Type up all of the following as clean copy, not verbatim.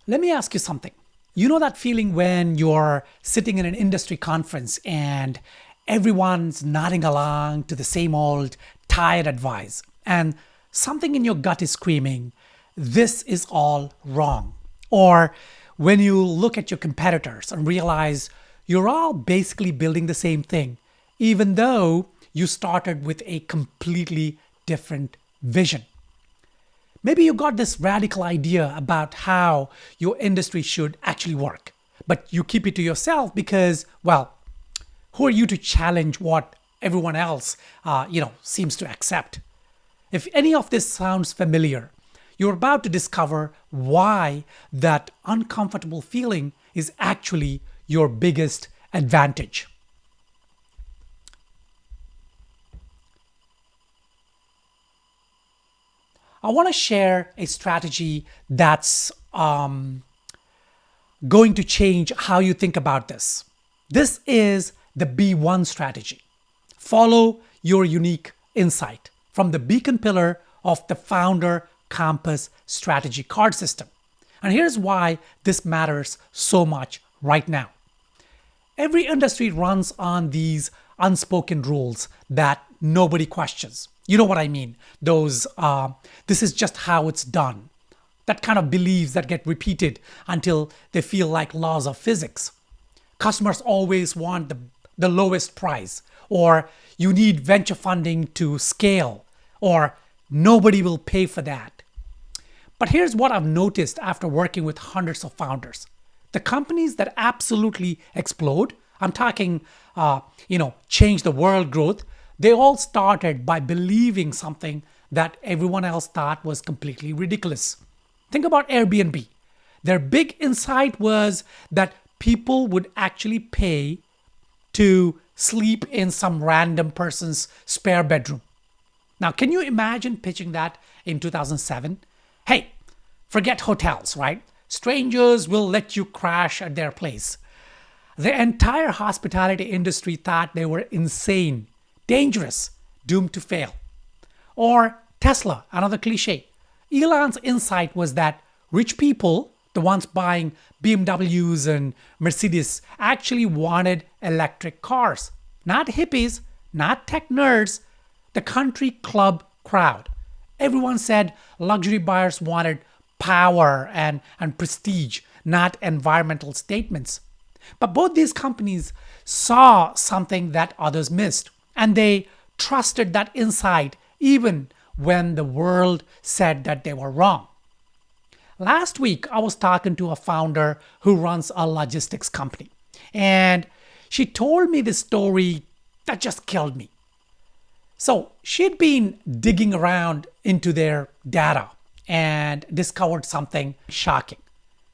Let me ask you something. You know that feeling when you're sitting in an industry conference and everyone's nodding along to the same old tired advice, and something in your gut is screaming, this is all wrong. Or when you look at your competitors and realize you're all basically building the same thing, even though you started with a completely different vision. Maybe you got this radical idea about how your industry should actually work, but you keep it to yourself because, well, who are you to challenge what everyone else, seems to accept? If any of this sounds familiar, you're about to discover why that uncomfortable feeling is actually your biggest advantage. I want to share a strategy that's going to change how you think about this. This is the B1 strategy. Follow your unique insight from the beacon pillar of the founder compass strategy card system. And here's why this matters so much right now. Every industry runs on these unspoken rules that nobody questions. You know what I mean? Those, this is just how it's done. That kind of beliefs that get repeated until they feel like laws of physics. Customers always want the lowest price, or you need venture funding to scale, or nobody will pay for that. But here's what I've noticed after working with hundreds of founders. The companies that absolutely explode, I'm talking, change the world growth, they all started by believing something that everyone else thought was completely ridiculous. Think about Airbnb. Their big insight was that people would actually pay to sleep in some random person's spare bedroom. Now, can you imagine pitching that in 2007? Hey, forget hotels, right? Strangers will let you crash at their place. The entire hospitality industry thought they were insane, dangerous, doomed to fail. Or Tesla, another cliche. Elon's insight was that rich people, the ones buying BMWs and Mercedes, actually wanted electric cars. Not hippies, not tech nerds, the country club crowd. Everyone said luxury buyers wanted power and prestige, not environmental statements. But both these companies saw something that others missed, and they trusted that insight even when the world said that they were wrong. Last week, I was talking to a founder who runs a logistics company, and she told me this story that just killed me. So she'd been digging around into their data and discovered something shocking.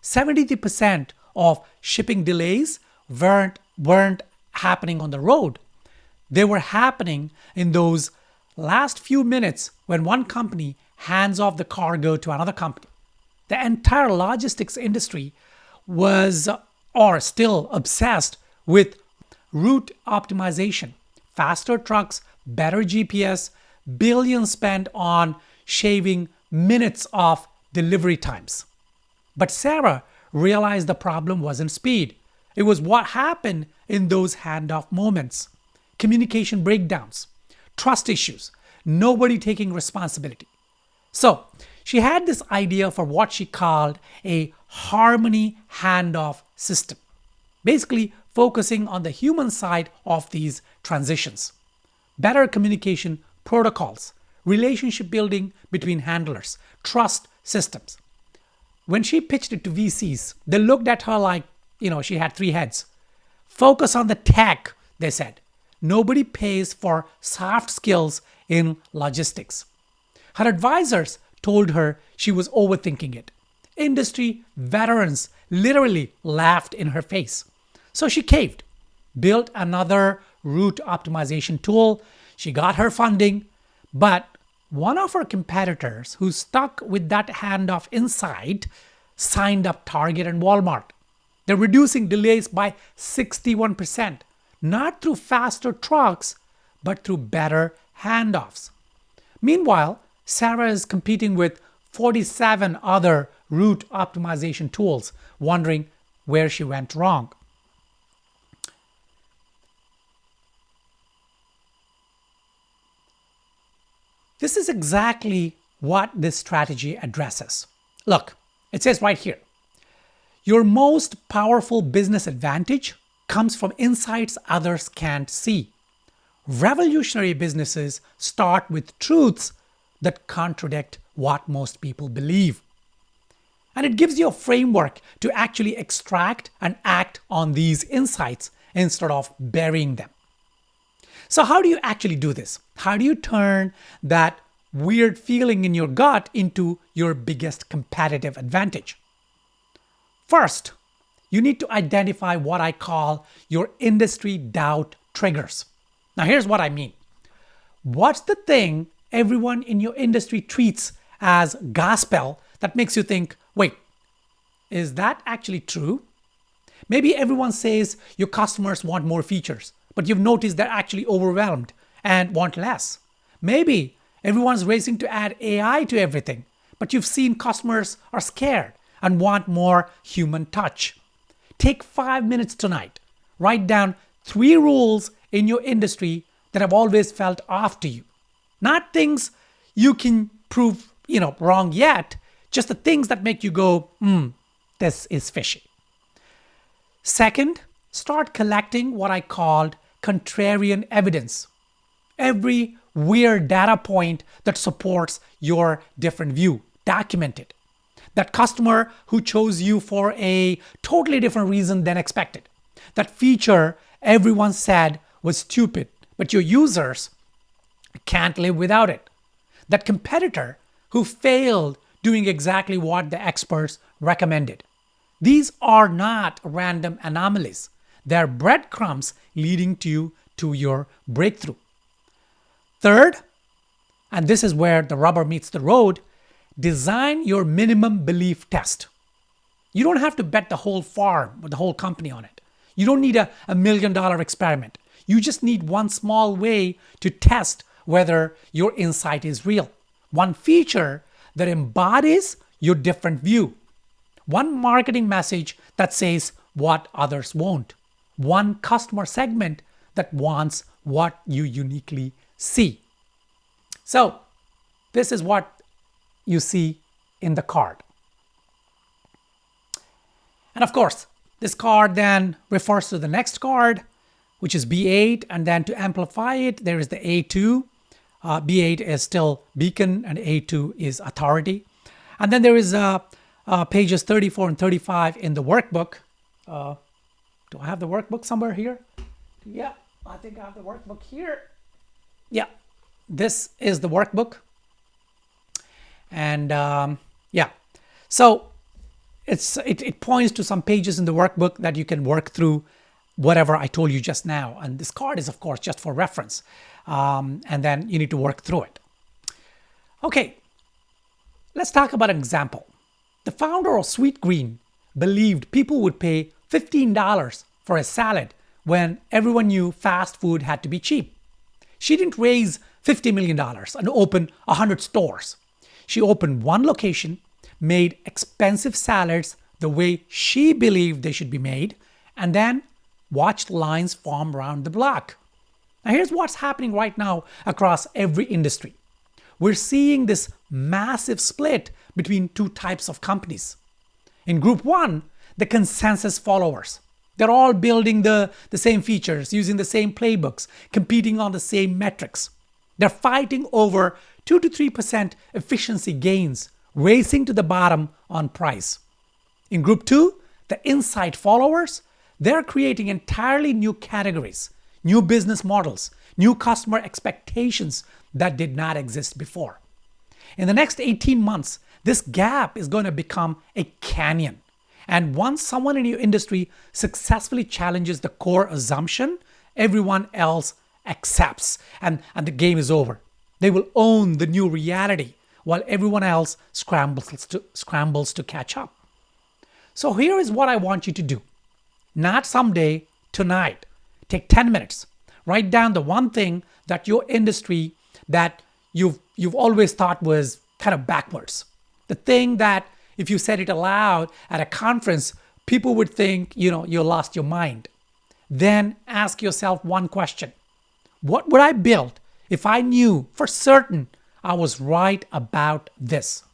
70% of shipping delays weren't happening on the road. They were happening in those last few minutes when one company hands off the cargo to another company. The entire logistics industry was or still obsessed with route optimization, faster trucks, better GPS, billions spent on shaving minutes of delivery times. But Sarah realized the problem wasn't speed. It was what happened in those handoff moments. Communication breakdowns, trust issues, nobody taking responsibility. So she had this idea for what she called a harmony handoff system, basically focusing on the human side of these transitions. Better communication protocols, relationship building between handlers, trust systems. When she pitched it to VCs, they looked at her like, she had three heads. Focus on the tech, they said. Nobody pays for soft skills in logistics. Her advisors told her she was overthinking it. Industry veterans literally laughed in her face. So she caved, built another route optimization tool. She got her funding, but one of her competitors who stuck with that handoff insight signed up Target and Walmart. They're reducing delays by 61%, not through faster trucks, but through better handoffs. Meanwhile, Sarah is competing with 47 other route optimization tools, wondering where she went wrong. This is exactly what this strategy addresses. Look, it says right here, your most powerful business advantage comes from insights others can't see. Revolutionary businesses start with truths that contradict what most people believe. And it gives you a framework to actually extract and act on these insights instead of burying them. So, how do you actually do this? How do you turn that weird feeling in your gut into your biggest competitive advantage? First, you need to identify what I call your industry doubt triggers. Now, here's what I mean. What's the thing everyone in your industry treats as gospel that makes you think, wait, is that actually true? Maybe everyone says your customers want more features, but you've noticed they're actually overwhelmed and want less. Maybe everyone's racing to add AI to everything, but you've seen customers are scared and want more human touch. Take 5 minutes tonight. Write down 3 rules in your industry that have always felt off to you. Not things you can prove, wrong yet, just the things that make you go, this is fishy. Second, start collecting what I called contrarian evidence. Every weird data point that supports your different view, document it. That customer who chose you for a totally different reason than expected. That feature everyone said was stupid, but your users can't live without it. That competitor who failed doing exactly what the experts recommended. These are not random anomalies. They're breadcrumbs leading to your breakthrough. Third, and this is where the rubber meets the road, design your minimum belief test. You don't have to bet the whole farm or the whole company on it. You don't need a $1 million experiment. You just need one small way to test whether your insight is real. One feature that embodies your different view. One marketing message that says what others won't. One customer segment that wants what you uniquely see. So, this is what you see in the card. And of course, this card then refers to the next card, which is B8, and then to amplify it, there is the A2. B8 is still beacon, and A2 is authority. And then there is pages 34 and 35 in the workbook. Do I have the workbook somewhere here? Yeah, I think I have the workbook here. Yeah, this is the workbook. And so it points to some pages in the workbook that you can work through whatever I told you just now. And this card is, of course, just for reference. And then you need to work through it. Okay, let's talk about an example. The founder of Sweet Green believed people would pay $15 for a salad when everyone knew fast food had to be cheap. She didn't raise $50 million and open 100 stores. She opened one location, made expensive salads the way she believed they should be made, and then watched lines form around the block. Now here's what's happening right now across every industry. We're seeing this massive split between 2 types of companies. In group 1, the consensus followers. They're all building the same features, using the same playbooks, competing on the same metrics. They're fighting over 2 to 3% efficiency gains, racing to the bottom on price. In group 2, the insight followers, they're creating entirely new categories, new business models, new customer expectations that did not exist before. In the next 18 months, this gap is going to become a canyon. And once someone in your industry successfully challenges the core assumption, everyone else accepts and the game is over. They will own the new reality while everyone else scrambles to catch up. So here is what I want you to do. Not someday, tonight. Take 10 minutes. Write down the one thing that your industry that you've always thought was kind of backwards. The thing that If you said it aloud at a conference, people would think, you lost your mind. Then ask yourself one question. What would I build if I knew for certain I was right about this?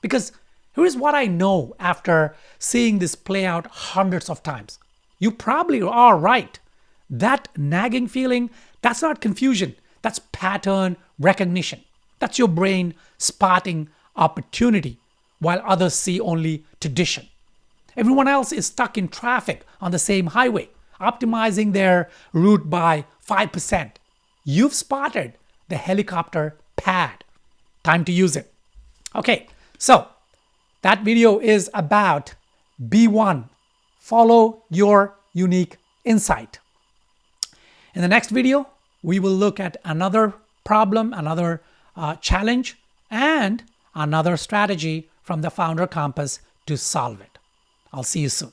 Because here's what I know after seeing this play out hundreds of times. You probably are right. That nagging feeling, that's not confusion. That's pattern recognition. That's your brain spotting opportunity while others see only tradition. Everyone else is stuck in traffic on the same highway, optimizing their route by 5%. You've spotted the helicopter pad. Time to use it. Okay, so that video is about B1. Follow your unique insight. In the next video, we will look at another problem, another challenge, and another strategy from the Founder Compass to solve it. I'll see you soon.